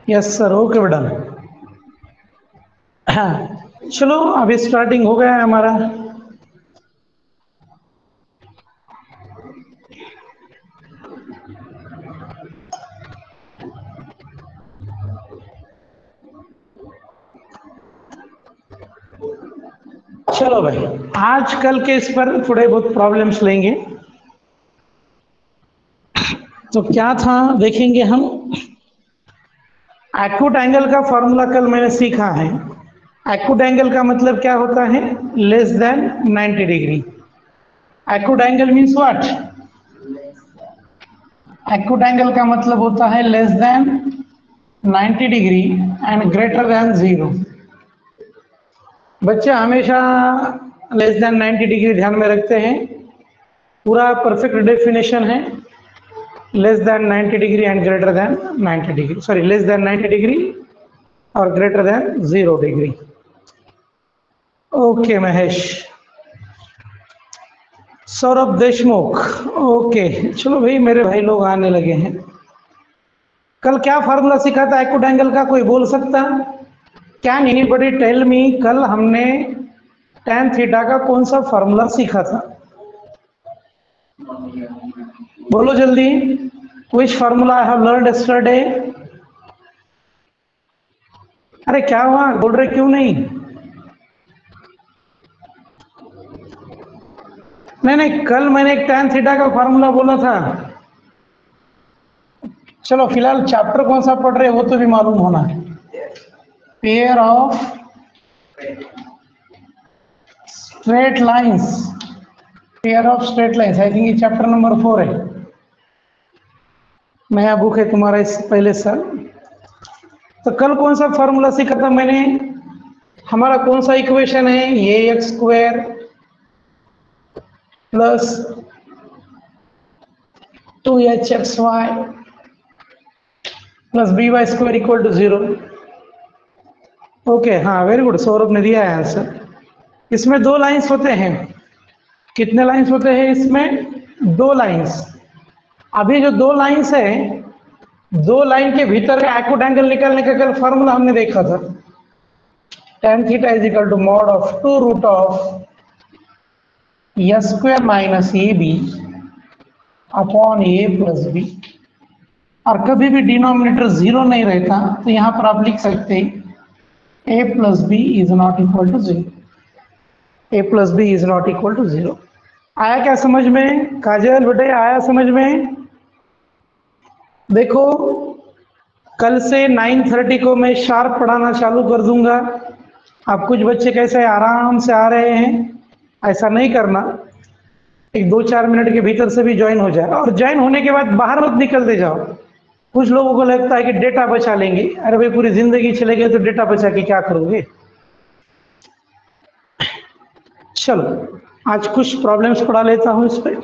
Yes sir, okay बेटा। हाँ, चलो अभी स्टार्टिंग हो गया है हमारा। चलो भाई, आजकल के इस पर थोड़े बहुत प्रॉब्लम्स लेंगे। तो क्या था देखेंगे हम। एक्यूट एंगल का फॉर्मूला कल मैंने सीखा है। एक्यूट एंगल का मतलब क्या होता है? Less than 90 degree. Acute angle means what? Acute angle का मतलब होता है less than 90 degree and greater than zero. बच्चे हमेशा लेस देन 90 डिग्री ध्यान में रखते हैं। पूरा परफेक्ट डेफिनेशन है less than 90 degree and greater than 90 degree, sorry less than 90 degree और greater than 0 degree. Okay Mahesh. Saurabh Deshmukh, okay. चलो भाई, मेरे भाई लोग आने लगे हैं। कल क्या फार्मूला सीखा था एक्यूट एंगल का, कोई बोल सकता? कैन एनीबॉडी टेल मी, कल हमने tan थीटा का कौन सा फार्मूला सीखा था? बोलो जल्दी। Which formula I have learned yesterday? अरे क्या हुआ, बोल रहे क्यों नहीं? नहीं नहीं, कल मैंने एक tan थीटा का फार्मूला बोला था। चलो फिलहाल चैप्टर कौन सा पढ़ रहे हो वो तो भी मालूम होना है। Pair of straight lines, pair of straight lines, I think ये चैप्टर नंबर 4 है। नया बुक है तुम्हारा इस पहले साल। तो कल कौन सा फॉर्मूला सीखा था मैंने? हमारा कौन सा इक्वेशन है? ये x square plus 2hxy plus b y square equal to 0। Okay, हाँ वेरी गुड, सौरभ ने दिया है आंसर। इसमें दो लाइंस होते हैं। कितने लाइंस होते हैं इसमें? दो लाइंस। अभी जो दो लाइंस है, दो लाइन के भीतर का एक्यूट एंगल निकालने का कल फॉर्मूला हमने देखा था। tan theta is equal to mod of 2 root of s square minus a b upon a plus b. और कभी भी डिनोमिनेटर जीरो नहीं रहता, तो यहां पर आप लिख सकते हैं a plus b is not equal to zero. A plus b is not equal to zero. आया क्या समझ में काजल बेटे, आया समझ में? देखो, कल से 9:30 को मैं शार्प पढ़ाना चालू कर दूंगा। अब कुछ बच्चे कैसे आराम से आ रहे हैं, ऐसा नहीं करना। एक 2-4 मिनट के भीतर से भी ज्वाइन हो जाए, और ज्वाइन होने के बाद बाहर मत निकलते जाओ। कुछ लोगों को लगता है कि डेटा बचा लेंगे। अरे भाई, पूरी जिंदगी चले गए तो डेटा बचा के क्या करोगे? चलो आज कुछ प्रॉब्लम्स पढ़ा लेता हूं इस पे।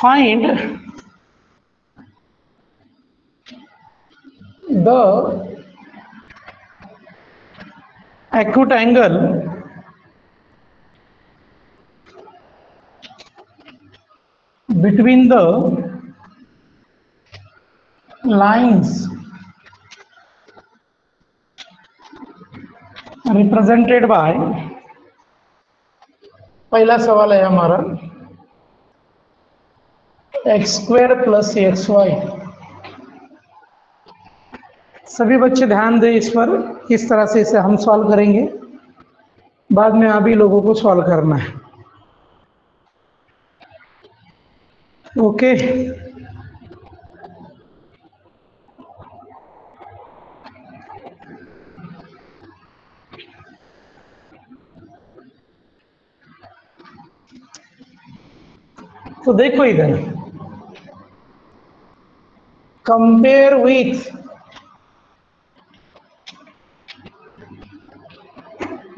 Find the acute angle between the lines represented by, पहला सवाल है हमारा x square plus x y. सभी बच्चे ध्यान दें इस पर, किस तरह से इसे हम सॉल्व करेंगे। बाद में अभी लोगों को सॉल्व करना है। ओके, तो देखो इधर, compare with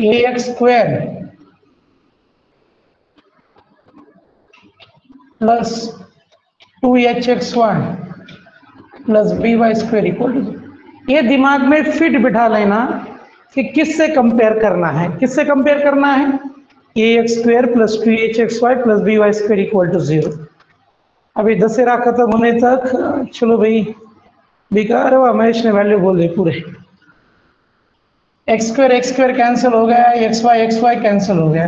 ax square plus 2hx1 plus by square equal to, ये दिमाग में फिट बिठा लेना कि किससे कंपेयर करना है, किससे कंपेयर करना है, ax square plus 2hxy plus by square equal to 0। अभी दशहरा खत्म होने तक चलो भाई बेकार, अरे महेश ने वैल्यू बोल दी पूरे, एक्स स्क्वायर कैंसिल हो गया, एक्स वाई कैंसिल हो गया,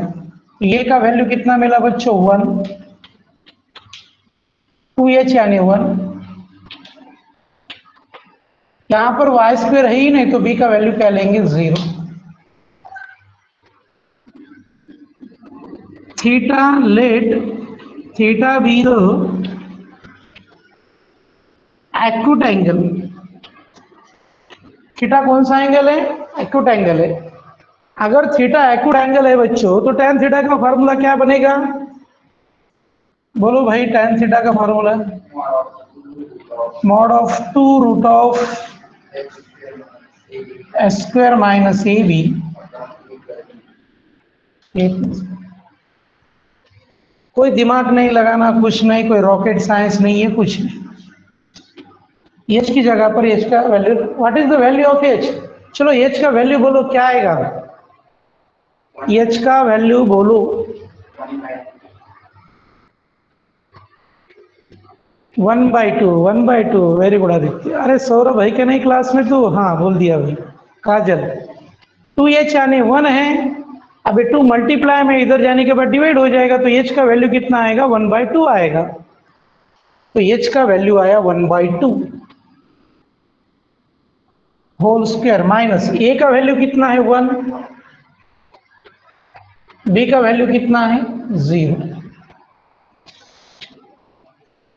ये का वैल्यू कितना मिला बच्चों 1, 2h यानी 1, यहां पर वाई स्क्वायर है ही नहीं तो बी का वैल्यू क्या लेंगे 0। Theta let theta be the acute angle, theta कौन सा एंगल है, एक्यूट एंगल है। अगर थीटा एक्यूट एंगल है बच्चों तो tan थीटा का फॉर्मूला क्या बनेगा, बोलो भाई, tan थीटा का formula mod of 2 root of s square minus a b, कोई दिमाग नहीं लगाना, कुछ नहीं, कोई रॉकेट साइंस नहीं है, कुछ नहीं। एच की जगह पर एच का value, what is the value of H, चलो एच का वैल्यू बोलो क्या आएगा, एच का वैल्यू बोलो 1/2, 1/2, वेरी गुड आदित्य। अरे सौरभ भाई के नहीं क्लास में तू, हाँ बोल दिया भाई। काजल 2h यानी 1 है, अभी 2 मल्टीप्लाई में इधर जाने के बाद डिवाइड हो जाएगा, तो h का वैल्यू कितना आएगा 1/2 आएगा, तो h का वैल्यू आया 1/2 होल स्क्वायर माइनस a का वैल्यू कितना है 1, b का वैल्यू कितना है 0,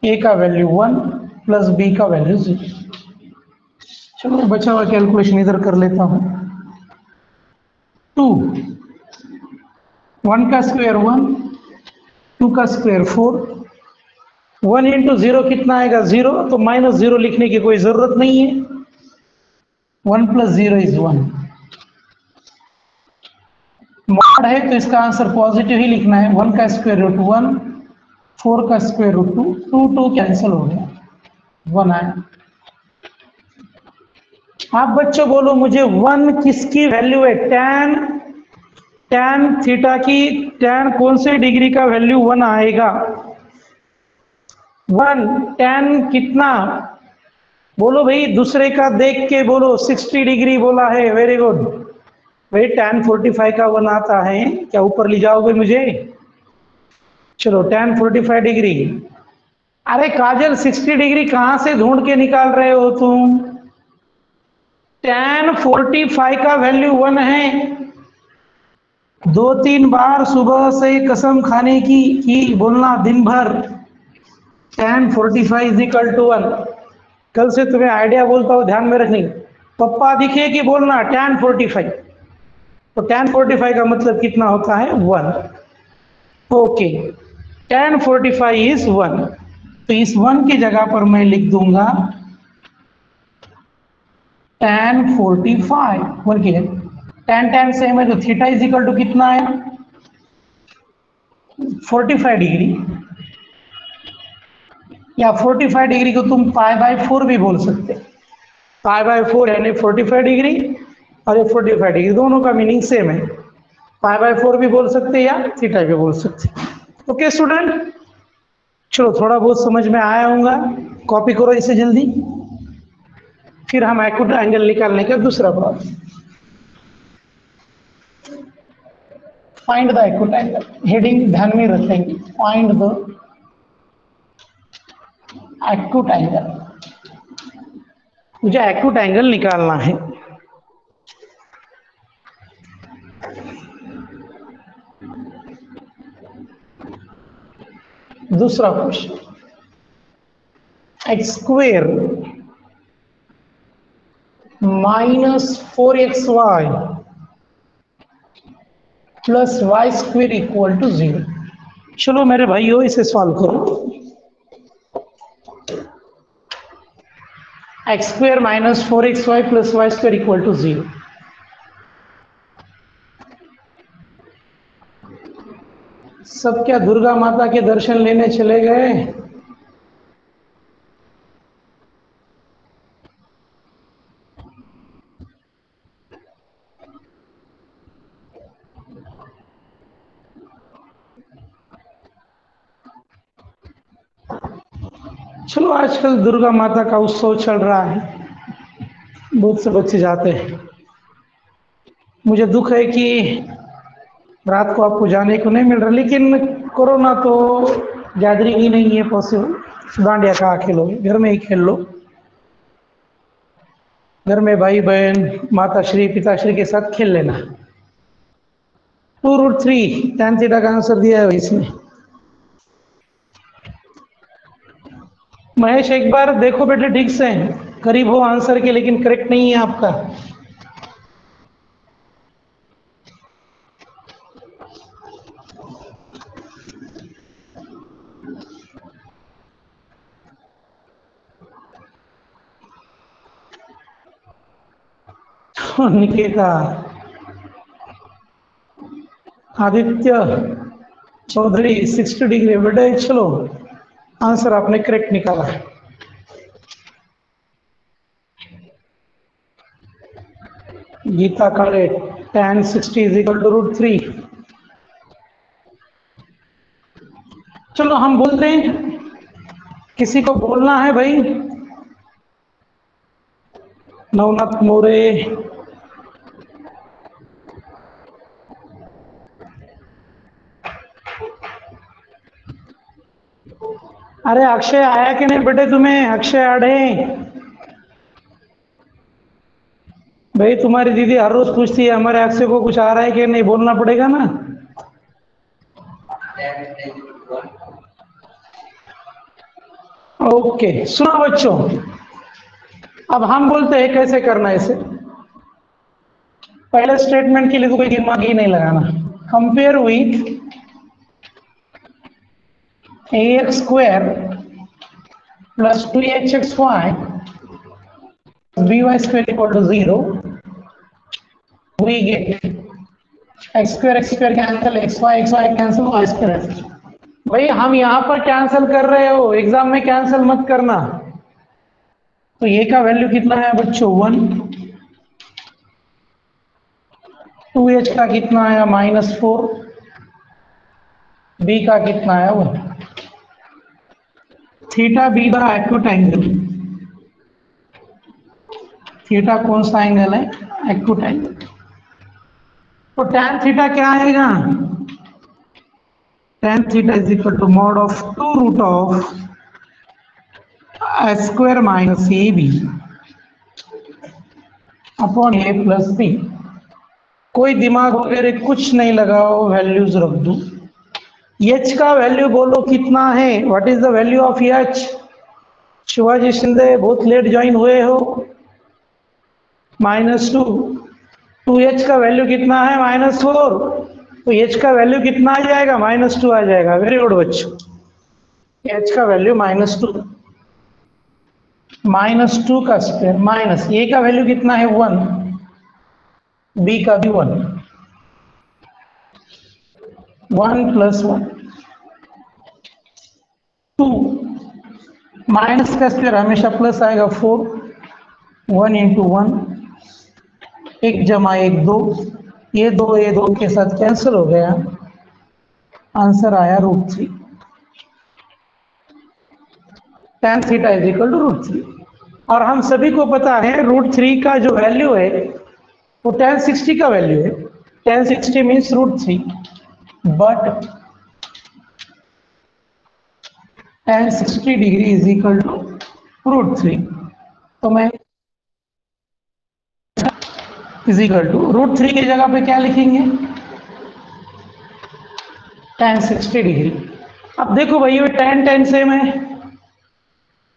a का वैल्यू 1 प्लस b का वैल्यू 0। चलो बचा हुआ कैलकुलेशन इधर कर लेता हूं, 2, 1 का स्क्वायर 1, 2 का स्क्वायर 4, 1 इंटू 0 कितना आएगा 0, तो माइनस 0 लिखने की कोई जरूरत नहीं है, 1 प्लस 0 इज 1, मॉड है तो इसका आंसर पॉजिटिव ही लिखना है, 1 का स्क्वायर रूट 1, 4 का स्क्वायर रूट 2, 2 कैंसिल हो गया, 1 आया। आप बच्चों बोलो मुझे 1 किसकी वैल्यू है, tan थीटा की, tan कौन से डिग्री का वैल्यू 1 आएगा, 1 tan कितना, बोलो भाई, दूसरे का देख के बोलो, 60 डिग्री बोला है, वेरी गुड भाई, tan 45 का 1 आता है क्या, ऊपर ले जाओगे मुझे, चलो tan 45 डिग्री, अरे काजल 60 डिग्री कहां से ढूंढ के निकाल रहे हो तुम, tan 45 का वैल्यू 1 है, 2-3 बार सुबह से कसम खाने की बोलना दिन भर, tan 45 इज इक्वल टू 1, कल से तुम्हें आइडिया बोलता हूं ध्यान में रखनी, पप्पा दिखे कि बोलना tan 45, तो tan 45 का मतलब कितना होता है 1, ओके, tan 45 इज 1, तो इस 1 की जगह पर मैं लिख दूंगा tan 45, 1 की जगह tan सेम है तो थीटा इज इक्वल टू कितना है 45 डिग्री, या 45 डिग्री को तुम π/4 भी बोल सकते, π/4 यानी 45 डिग्री, और ये 45 डिग्री, दोनों का मीनिंग सेम है, π/4 भी बोल सकते या थीटा भी बोल सकते। ओके स्टूडेंट, चलो थोड़ा बहुत समझ में आया होगा, कॉपी करो इसे जल्दी, फिर हम एक्यूट एंगल निकालने का दूसरा बात, find the acute angle, heading ध्यान में रखेंगे, फाइंड द एक्यूट एंगल, मुझे एक्यूट एंगल निकालना है। दूसरा question, x square minus 4xy plus y square equal to 0, चलो मेरे भाइयों इसे सॉल्व करो। X square minus 4xy plus y square equal to 0। सब क्या दुर्गा माता के दर्शन लेने चले गए? चलो आजकल दुर्गा माता का उत्सव चल रहा है, बहुत से बच्चे जाते हैं। मुझे दुख है कि रात को आपको जाने को नहीं मिल रहा, लेकिन कोरोना तो गैदरिंग ही नहीं है पॉसिबल। डांडिया कहाँ खेलोगे, घर में ही खेल लो। घर में भाई बहन माता श्री पिताश्री के साथ खेल लेना। 2√3 tan थीटा का आंसर दिया है इसमें। महेश एक बार देखो बेटे ठीक से, करीब हो आंसर के लेकिन करेक्ट नहीं है आपका। निकेता आदित्य चौधरी 60 डिग्री बेटे, चलो आंसर आपने करेक्ट निकाला। गीता काले tan 60 इज इक्वल टू √3। चलो हम बोलते हैं, किसी को बोलना है भाई? नवनाथ मोरे, अरे अक्षय आया कि नहीं बेटे तुम्हें? अक्षय आड़े भाई, तुम्हारी दीदी हर रोज पूछती है हमारे अक्षय को कुछ आ रहा है कि नहीं, बोलना पड़ेगा ना। ओके सुनो बच्चों, अब हम बोलते हैं कैसे करना है इसे। पहले स्टेटमेंट के लिए तो कोई दिमाग ही नहीं लगाना। Compare with ax square plus 2hxy by square equal to 0, we get x square cancel, xy cancel, y square. भाई हम यहां पर कैंसिल कर रहे हो, एग्जाम में कैंसिल मत करना। तो ये का वैल्यू कितना है बच्चों? 1। 2h का कितना आया? -4। b का कितना आया? 1। Theta be the acute angle. Theta कौन सा एंगल है? Acute angle. तो tan थीटा क्या आएगा? tan theta is equal to mod of 2 root of a square minus a b upon a plus b. कोई दिमाग वगैरह कुछ नहीं लगाओ, वैल्यूज रख दो। एच का वैल्यू बोलो कितना है? What is the value of H? Shivaji Shinde बहुत लेट ज्वाइन हुए हो। -2। 2h का वैल्यू कितना है? -4। तो h का वैल्यू कितना आ जाएगा? -2 आ जाएगा। वेरी गुड बच्चों, h का वैल्यू -2। -2 का स्क्वायर माइनस a का वैल्यू कितना है? 1। b का भी 1। 1 + 1 2। माइनस का स्क्वायर हमेशा प्लस आएगा। 4। 1 × 1 1 + 1 2। ये 2 के साथ कैंसिल हो गया, आंसर आया √3। tan theta is equal to √3। और हम सभी को पता है √3 का जो वैल्यू है वो tan 60 का वैल्यू है। tan 60 means √3, but tan 60 degree is equal to √3। तो मैं इज इक्वल टू √3 की जगह पे क्या लिखेंगे? tan 60 degree. अब देखो भाई tan tan सेम है,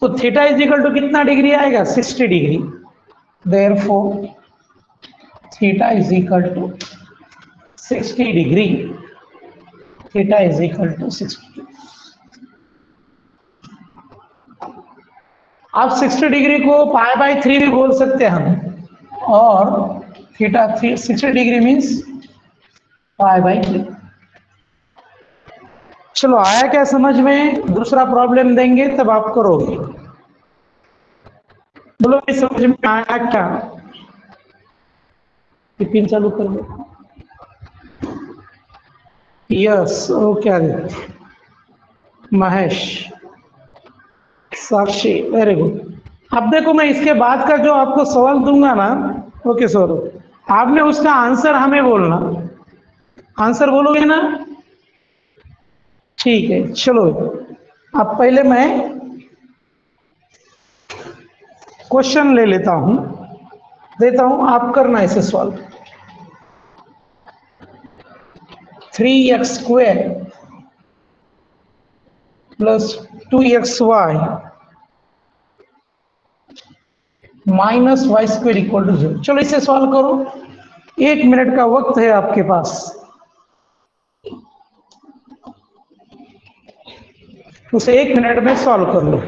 तो थीटा इज इक्वल टू कितना डिग्री आएगा? 60 degree. Therefore theta is equal to 60 degree. Theta is equal to 60। आप 60 डिग्री को पाई बाई 3 भी बोल सकते हैं हम, और theta 60 degree means pi by 3। चलो आया क्या समझ में? दूसरा प्रॉब्लम देंगे तब आप करोगे। बोलो भाई समझ में आया क्या? टिफिन चालू कर दो। यस ओके आदित्य, महेश, साक्षी, वेरी गुड। अब देखो मैं इसके बाद का जो आपको सवाल दूंगा ना, ओके सौरभ, आपने उसका आंसर हमें बोलना। आंसर बोलोगे ना? ठीक है चलो। अब पहले मैं क्वेश्चन ले लेता हूं, देता हूं, आप करना इसे solve. 3x² plus 2xy minus y² equal to 0। चलो इसे सॉल्व करो, 1 मिनट का वक्त है आपके पास, उसे 1 मिनट में सॉल्व कर लो।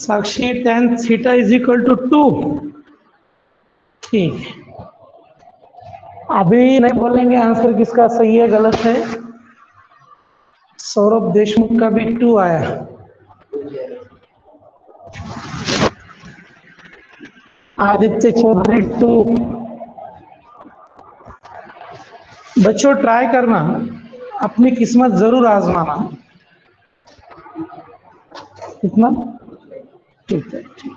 Sakshi tan theta is equal to 2। ठीक, अभी नहीं बोलेंगे आंसर किसका सही है गलत है। सौरभ देशमुख का भी 2 आया। आदित्य चौधरी 2। बच्चों ट्राई करना, अपनी किस्मत जरूर आजमाना। कितना? ठीक है ठीक।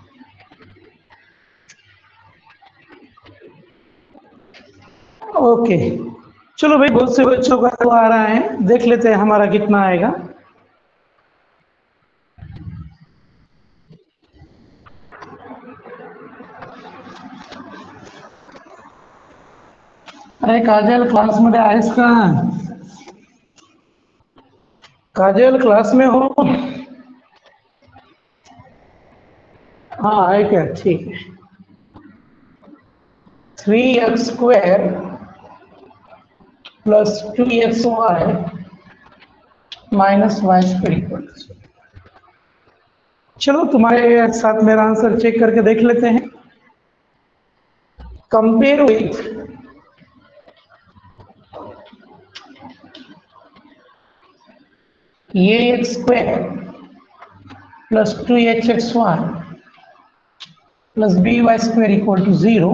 ओके चलो भाई, बहुत से बच्चों का तो आ रहा है, देख लेते हैं हमारा कितना आएगा। अरे काजल क्लास मध्ये आहेस का? काजल क्लास में हो? हाँ है क्या? ठीक है। 3x² plus 2xy minus y² equal. चलो तुम्हारे साथ मेरा आंसर चेक करके देख लेते हैं। Compare with ax² plus 2hxy plus by² equal to 0,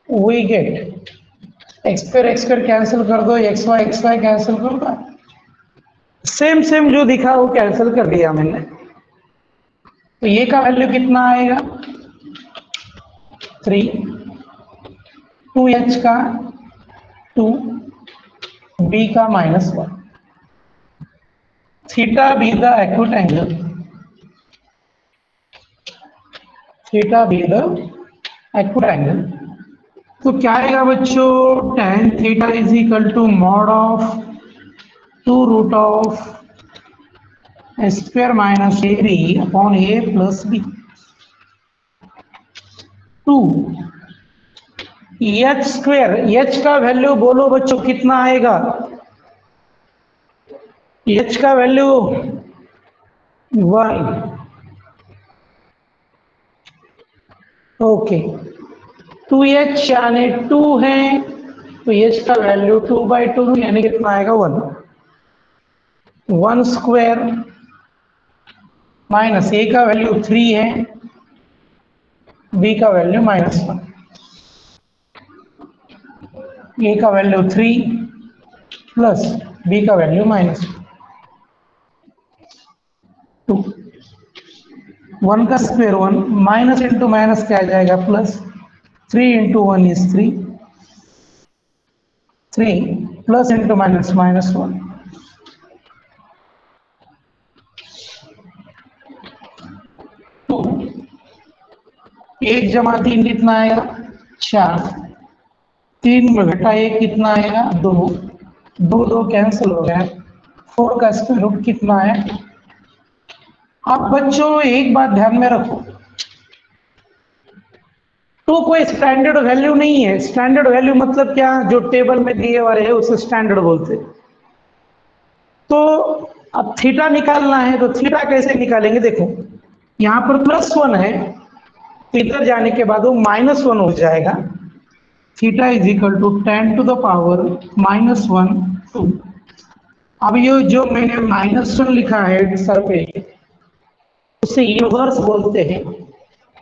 we get x² cancel कर दो, xy कैंसिल कर दो, सेम सेम जो दिखा वो कैंसिल कर दिया मैंने। तो ये का वैल्यू कितना आएगा? 3, 2h का 2, b का -1। Theta be the acute angle, theta be the acute angle. तो क्या आएगा बच्चों? tan theta is equal to mod of 2 root of square minus a b upon a plus b. 2 h², h का value बोलो बच्चों कितना आएगा? h का वैल्यू 1। ओके, 2h यानी 2 है, तो एच का वैल्यू 2/2 यानी कितना आएगा 1। 1 स्क्वायर माइनस ए का वैल्यू 3 है, बी का वैल्यू -1। ए का वैल्यू 3 प्लस बी का वैल्यू -2। 1 का स्क्वायर 1, माइनस इंटू माइनस क्या आ जाएगा plus. 3 into 1 is 3, 3 plus into minus -1। तो 1 जमा 3 कितना आएगा 4, 3 में घटा 1 कितना आएगा 2, 2 2 कैंसिल हो गया। 4 का स्क्वायर रूट कितना है। अब बच्चों एक बात ध्यान में रखो, तो कोई स्टैंडर्ड वैल्यू नहीं है। स्टैंडर्ड वैल्यू मतलब क्या, जो टेबल में दिए हुए है उसे स्टैंडर्ड बोलते। तो अब थीटा निकालना है, तो थीटा कैसे निकालेंगे, देखो यहां पर +1 है, तो इधर जाने के बाद वो -1 हो जाएगा। Theta is equal to 10 to the power -1 2। अब ये जो मैंने -1 लिखा है सर पे, उसे इनवर्स बोलते हैं।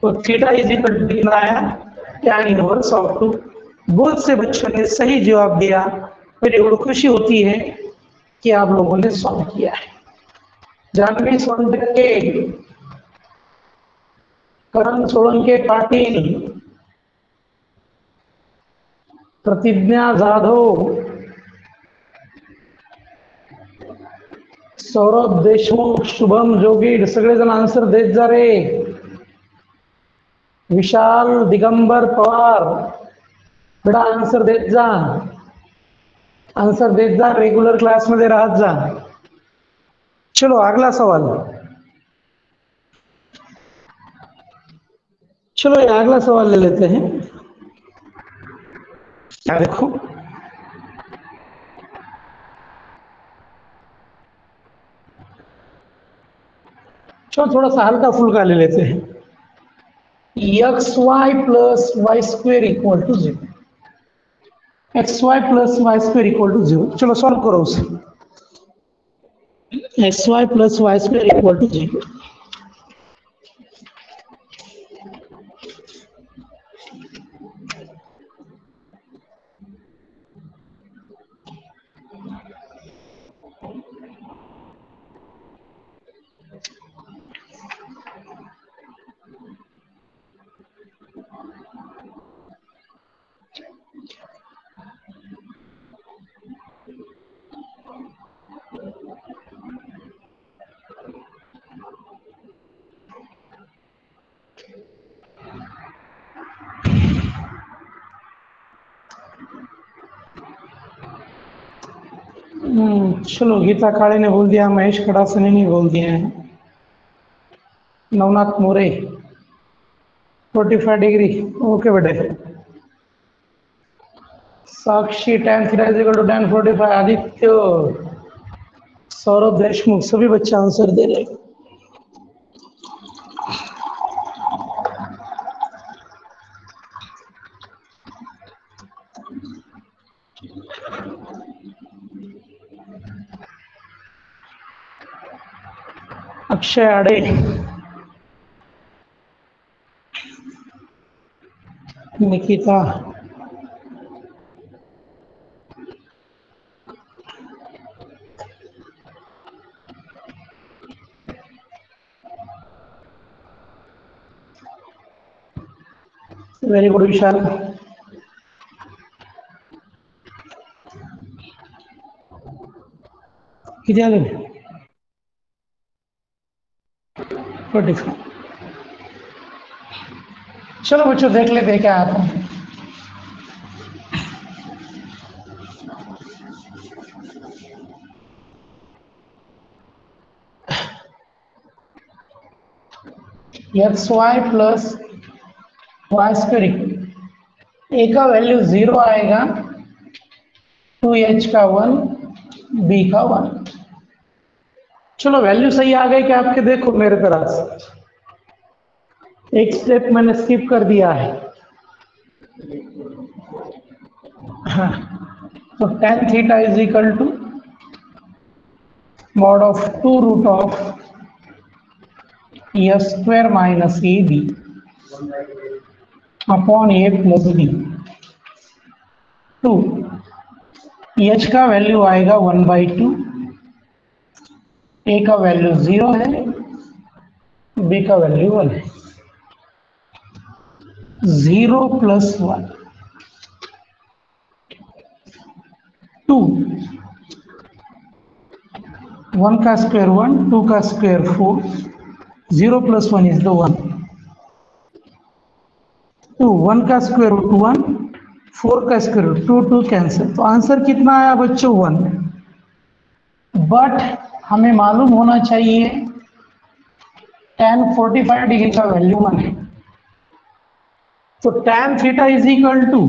तो थीटा इज इक्वल टू कितना आया, tan इनवर्स ऑफ 2। बहुत से बच्चों ने सही जवाब दिया, मुझे बड़ी खुशी होती है कि आप लोगों ने सॉल्व किया है। जानवी सोनटके, करण सोलंके पाटिल, प्रतिज्ञा जाधव, सौरभ देशमुख, शुभम जोगी सगळे जण आन्सर देत जा रे। विशाल दिगंबर पवार बेटा आन्सर देत जा, आंसर देत जा, रेगुलर क्लास मध्ये राहत जा। चलो अगला सवाल, चलो ये अगला सवाल ले लेते हैं। क्या देखो, चलो थोड़ा सा हल्का फुल्का ले लेते हैं। xy plus y square equal to 0, xy plus y square equal to 0। चलो सॉल्व करो उसे। xy plus y square equal to 0। चलो गीता काळे ने बोल दिया, महेश खड़ासने नहीं बोल दिया है। नवनाथ मोरे 45 डिग्री, ओके बेटे। Sakshi tan theta is equal to tan 45, Aditya, Saurabh Deshmukh, सभी बच्चे आंसर दे रहे। अक्षय आड़े, निकिता, वेरी गुड विशाल। किती आले 45। चलो बच्चों देख लेते हैं क्या आता है। xy प्लस वाई स्क्वायर, ए का वैल्यू 0 आएगा, 2h का 1, बी का 1। चलो वैल्यू सही आ गई क्या आपके, देखो मेरे तरह से एक स्टेप मैंने स्किप कर दिया है। तो tan theta is equal to mod of 2 root of a square minus ab upon a plus b। Two h का वैल्यू आएगा 1/2, ए का वैल्यू 0 है, बी का वैल्यू 1 है। 0 + 1 2, 1 का स्क्वायर 1, 2 का स्क्वायर 4, 0 + 1 इज द 1, 2, 1 का स्क्वायर रूट 1, 4 का स्क्वायर रूट 2, 2 कैंसिल। तो आंसर कितना आया बच्चों? 1। बट हमें मालूम होना चाहिए tan 45 डिग्री का वैल्यू 1 है। तो tan theta is equal to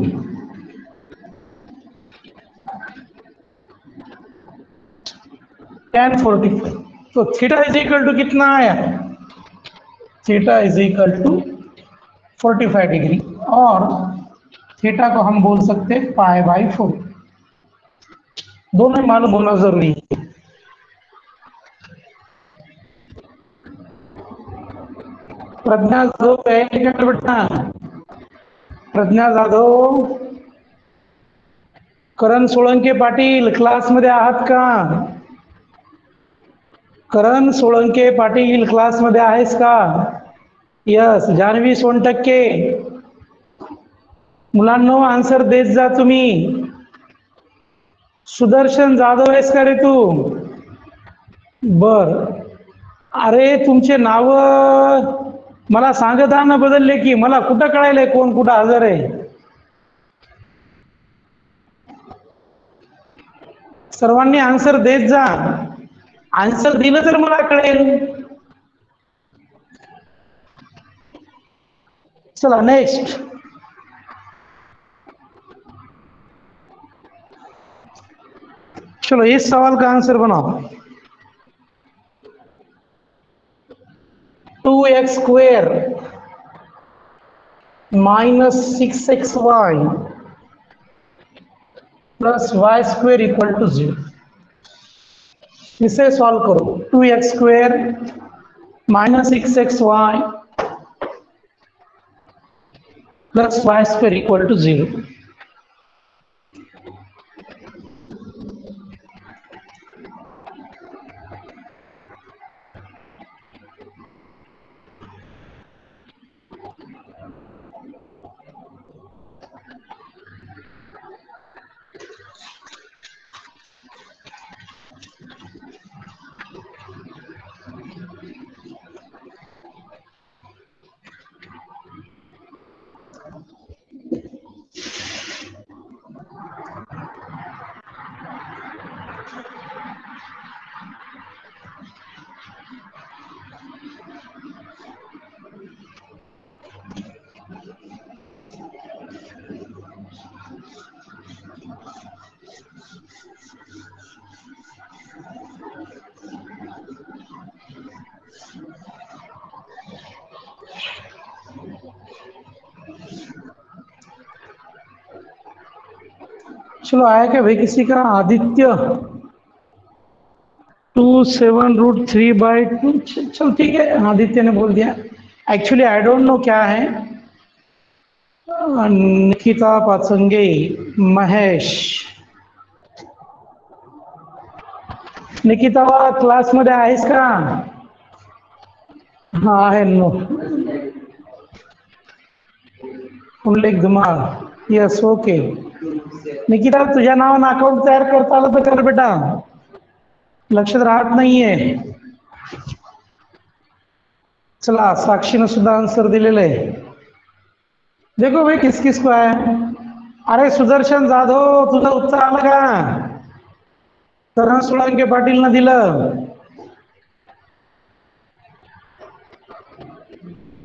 tan 45। तो थीटा इज इक्वल टू कितना आया? Theta is equal to 45 degree, और थीटा को हम बोल सकते हैं π/4। दोनों मालूम होना जरूरी है। प्रज्ञा जाधव बेटा, प्रज्ञा जाधव, करण सोळंके पाटील क्लासमध्ये आहात का? करण सोळंके पाटील क्लासमध्ये आहेस का? यस। जान्हवी सोनटक्के, मुलांनो आन्सर देत जा तुम्ही। सुदर्शन जाधव आहेस का रे तू? बर। अरे तुमचे नाव मला सांगताना बदलले की मला कुठं कळायलंय कोण कुठं हजर आहे? सर्वांनी आन्सर देत जा, आन्सर दिलं तर मला कळेल। चला नेक्स्ट। चलो इस सवाल का आंसर बनाओ। 2x² - 6xy + y² = 0। इसे सॉल्व करो। 2x² - 6xy + y² = 0। चलो आया क्या भाई किसी का? आदित्य 2/7√3/2। चल ठीक है, आदित्य ने बोल दिया। एक्चुअली आई डोंट नो क्या है। निकिता पाचंगे, महेश, निकिता क्लास मध्ये आहेस का? हा आहे नो। उल्लेख धुमाळ, यस ओके। निकिता तुझ्या नावानं अकाउंट तयार करता आलं तर कर बेटा, लक्षात राहत नाहीये। चला साक्षीनं सुद्धा आंसर दिलेलं आहे। देखो भाई किस किस को है। अरे सुदर्शन जाधव तुझं उत्तर आलं का? करण सोळंके पाटीलनं दिलं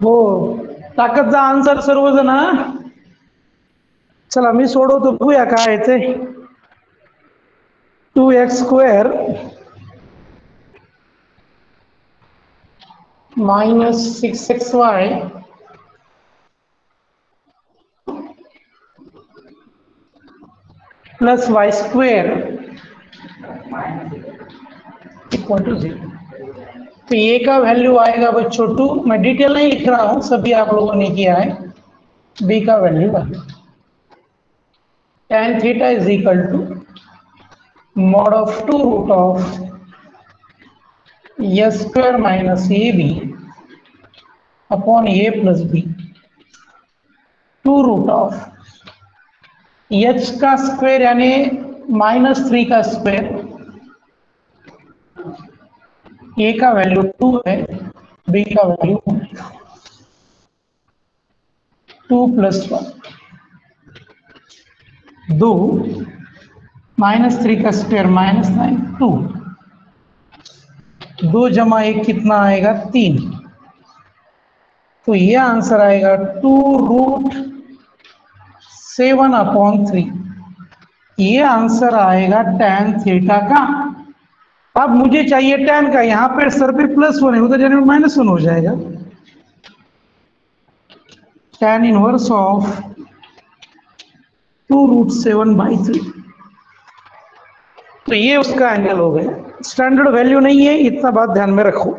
हो। टाकत जा आन्सर सर्वजण। चला मी सोडवतो, बघूया काय आहे ते। 2x² - 6xy plus y square equal to 0। तो ये का वैल्यू आएगा बच्चों 2, मैं डिटेल नहीं लिख रहा हूं, सभी आप लोगों ने किया है। बी का value tan theta is equal to mod of 2 root of s square minus ab upon a plus b, 2 root of h का स्क्वायर यानी -3 का स्क्वायर, a का वैल्यू 2 है, b का वैल्यू 2 + 1, 2 -3 का स्क्वायर -9, 2, 2 जमा 1 कितना आएगा 3। तो ये आंसर आएगा 2√7/3। ये आंसर आएगा tan थीटा का। अब मुझे चाहिए tan का, यहां पर सर पे +1 है, उधर जाने में -1 हो जाएगा। tan inverse of 2√7/3। तो ये उसका एंगल हो गया। स्टैंडर्ड वैल्यू नहीं है, इतना बात ध्यान में रखो।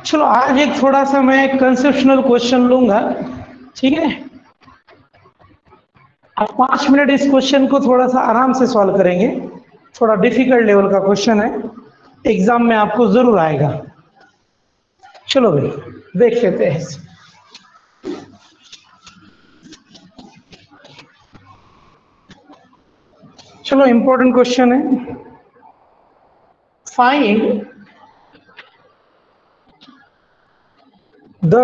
चलो आज एक थोड़ा सा मैं कंसेप्शनल क्वेश्चन लूंगा, ठीक है। अब 5 मिनट इस क्वेश्चन को थोड़ा सा आराम से सॉल्व करेंगे। थोड़ा डिफिकल्ट लेवल का क्वेश्चन है, एग्जाम में आपको जरूर आएगा। चलो भाई देख लेते हैं। चलो इंपॉर्टेंट क्वेश्चन है। Find the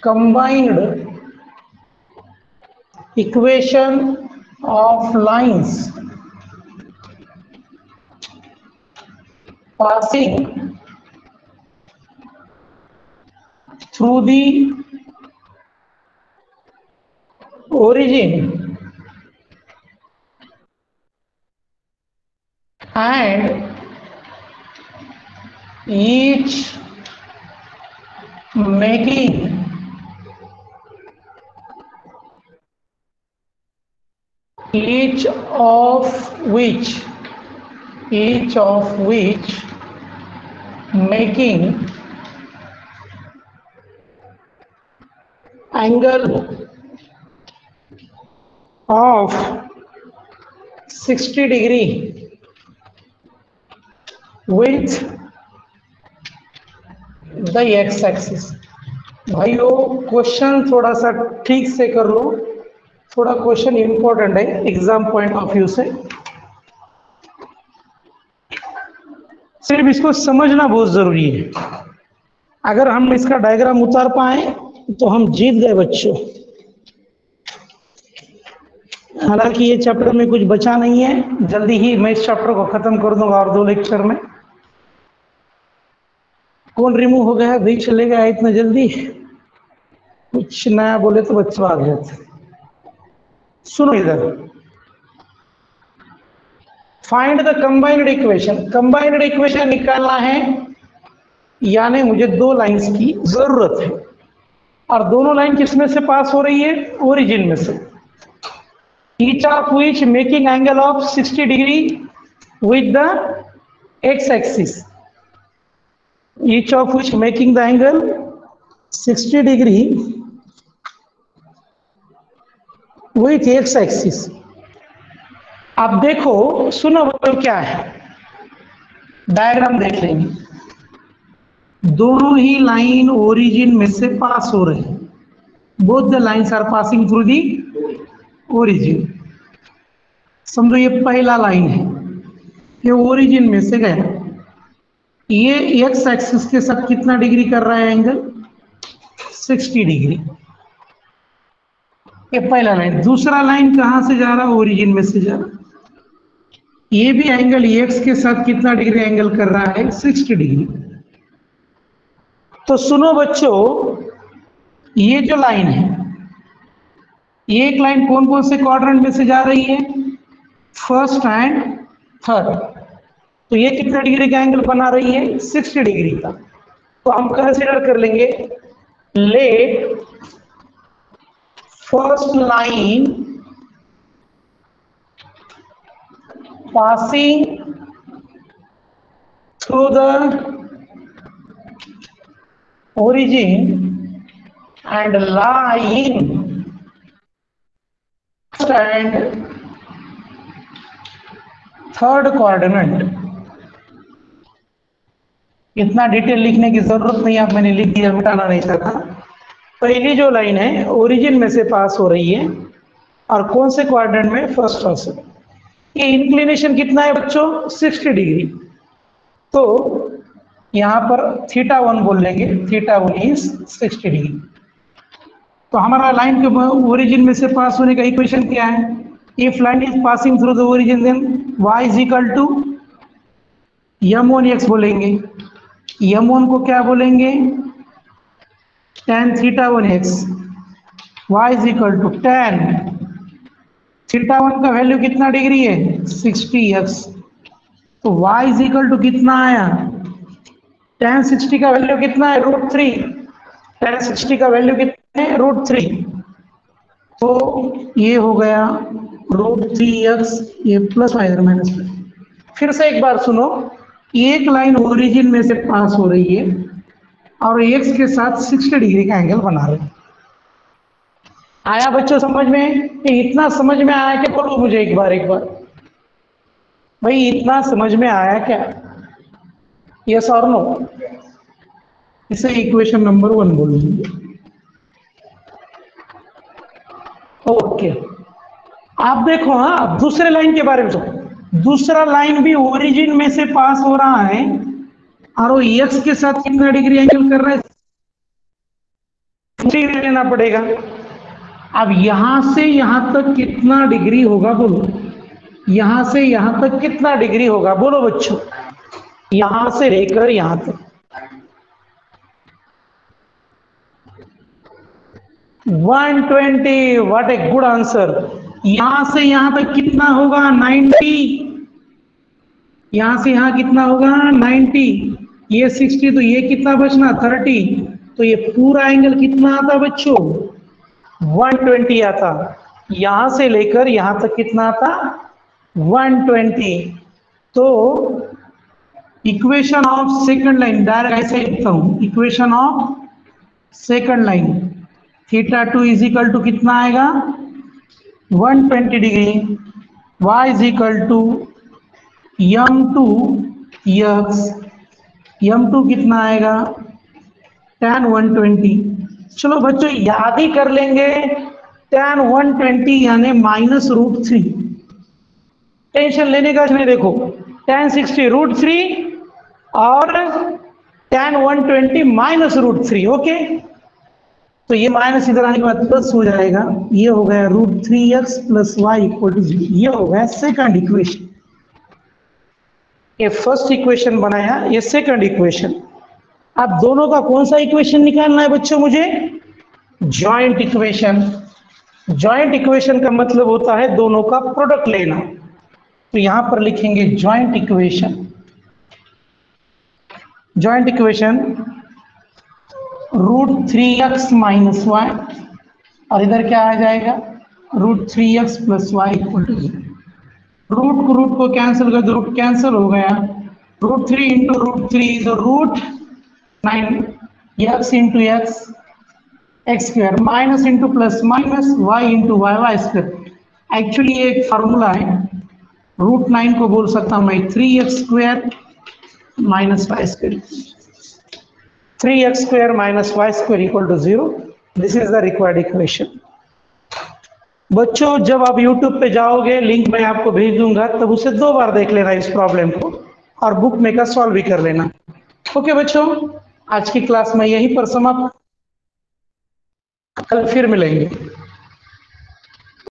combined equation of lines passing through the origin and each making each of which making angle of 60 degree with the x axis। भाइयों क्वेश्चन थोड़ा सा ठीक से कर लो, थोड़ा क्वेश्चन इंपॉर्टेंट है एग्जाम पॉइंट ऑफ व्यू से। सिर्फ इसको समझना बहुत जरूरी है। अगर हम इसका डायग्राम उतार पाए तो हम जीत गए बच्चों। हालांकि ये चैप्टर में कुछ बचा नहीं है, जल्दी ही मैं इस चैप्टर को खत्म कर दूंगा और 2 लेक्चर में। कौन रिमूव हो गया, भाई चले गया इतना जल्दी, कुछ नया बोले तो बच्चे आ जाते। सुनो इधर, find the combined equation. Combined equation निकालना है, यानी मुझे 2 लाइंस की जरूरत है, और दोनों लाइन किसमें से पास हो रही है, ओरिजिन में से। Each of which making angle of 60 degree with the x axis, each of which making the angle 60 degree with x axis. अब देखो सुनो तो क्या है, डायग्राम देख लेंगे। दोनों ही लाइन ओरिजिन में से पास हो रहे हैं, both the lines are passing through the origin. समझो ये पहला लाइन है, ये ओरिजिन में से गया, ये एक्स एक्सिस के साथ कितना डिग्री कर रहा है एंगल, 60 डिग्री। ये पहला लाइन। दूसरा लाइन कहां से जा रहा है, ओरिजिन में से जा रहा है, ये भी एंगल एक्स के साथ कितना डिग्री एंगल कर रहा है, 60 डिग्री। तो सुनो बच्चों, ये जो लाइन है ये एक लाइन कौन कौन से क्वाड्रेंट में से जा रही है? First and third. तो ये कितने डिग्री का एंगल बना रही है? 60 डिग्री का। तो हम कंसीडर कर लेंगे let first line passing through the origin and lying and third coordinate। इतना डिटेल लिखने की जरूरत नहीं, आप मैंने लिख दिया, मिटाना नहीं चाहता। पहली जो लाइन है ओरिजिन में से पास हो रही है और कौन से क्वाड्रेंट में? फर्स्ट और सेकंड। ये इंक्लिनेशन कितना है बच्चों? 60 डिग्री। तो यहां पर θ1 बोल लेंगे, θ1 इज 60 डिग्री। तो हमारा लाइन के ओरिजिन में से पास होने का इक्वेशन क्या है? If line is passing through the origin then y is equal to m1x बोलेंगे। m1 को क्या बोलेंगे? tan θ1x। y is equal to tan θ1 का वैल्यू कितना डिग्री है? 60x। तो y इज इक्वल टू कितना आया? tan 60 का वैल्यू कितना है? √3। tan 60 का वैल्यू कितना है? √3। तो ये हो गया √3x, ये प्लस माइनस। फिर से एक बार सुनो, एक लाइन ओरिजिन में से पास हो रही है और x के साथ 60 डिग्री का एंगल बना रही है। आया बच्चों समझ में? इतना समझ में आया क्या? बोलो मुझे एक बार भाई, इतना समझ में आया क्या? यस और नो? इसे इक्वेशन नंबर 1 बोलेंगे। ओके, आप देखो, हाँ दूसरे लाइन के बारे में सोचो। दूसरा लाइन भी ओरिजिन में से पास हो रहा है और वो एक्स के साथ कितना डिग्री एंगल कर रहा है? 60 डिग्री लेना पड़ेगा। अब यहां से यहां तक कितना डिग्री होगा? बोलो, यहां से यहां तक कितना डिग्री होगा? बोलो बच्चों, यहां से लेकर यहां तक 120। What a good answer. यहां से यहां तक कितना होगा? 90। यहां से यहां कितना होगा? 90। ये 60, तो ये कितना बचना? 30। तो ये पूरा एंगल कितना आता बच्चों? 120 आता। यहां से लेकर यहां तक कितना आता? 120। तो equation of second line direct ऐसे लिखता हूं, equation of second line θ2 is equal to कितना आएगा? 120 degree. y is equal to m2x। m2 कितना आएगा? tan 120। चलो बच्चों याद ही कर लेंगे, tan 120 यानी -√3। टेंशन लेने का नहीं। देखो tan 60 √3 और tan 120 -√3। ओके, तो ये माइनस इधर आने के बाद प्लस हो जाएगा। ये हो गया √3x + y = 0। ये हो गया सेकंड इक्वेशन। ये फर्स्ट इक्वेशन बनाया, ये सेकंड इक्वेशन। अब दोनों का कौन सा इक्वेशन निकालना है बच्चों? मुझे जॉइंट इक्वेशन। जॉइंट इक्वेशन का मतलब होता है दोनों का प्रोडक्ट लेना। तो यहां पर लिखेंगे joint equation. Joint equation √3x - y और इधर क्या आ जाएगा? √3x + y = 0। रूट को कैंसिल कर दो, रूट कैंसिल हो गया। √3 × √3 is √9 x × x x² minus into plus minus y × y² actually ये एक फार्मूला है। √9 को बोल सकता हूं मैं 3x² - y²। 3x² - y² = 0। This is the required equation. बच्चों जब आप YouTube पे जाओगे, लिंक मैं आपको भेज दूंगा, तब उसे 2 बार देख लेना इस प्रॉब्लम को और बुक में का सॉल्व भी कर लेना। ओके बच्चों, आज की क्लास में यहीं पर समाप्त, कल फिर मिलेंगे।